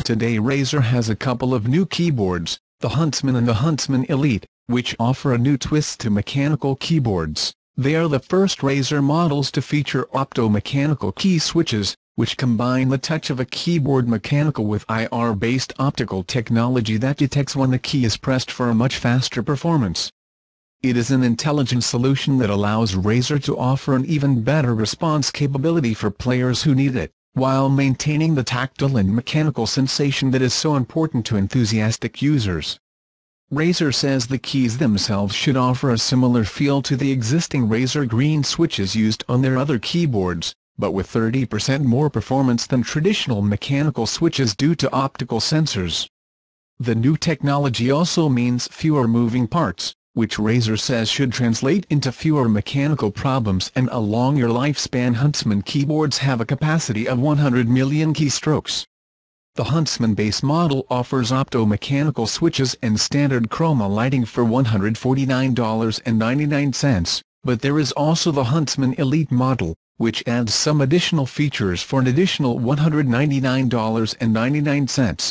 today Razer has a couple of new keyboards, the Huntsman and the Huntsman Elite, which offer a new twist to mechanical keyboards. They are the first Razer models to feature opto-mechanical key switches, which combine the touch of a keyboard mechanical with IR-based optical technology that detects when the key is pressed for a much faster performance. It is an intelligent solution that allows Razer to offer an even better response capability for players who need it, while maintaining the tactile and mechanical sensation that is so important to enthusiastic users. Razer says the keys themselves should offer a similar feel to the existing Razer green switches used on their other keyboards, but with 30% more performance than traditional mechanical switches due to optical sensors. The new technology also means fewer moving parts, which Razer says should translate into fewer mechanical problems and a longer lifespan. Huntsman keyboards have a capacity of 100 million keystrokes. The Huntsman base model offers opto-mechanical switches and standard chroma lighting for $149.99, but there is also the Huntsman Elite model, which adds some additional features for an additional $199.99.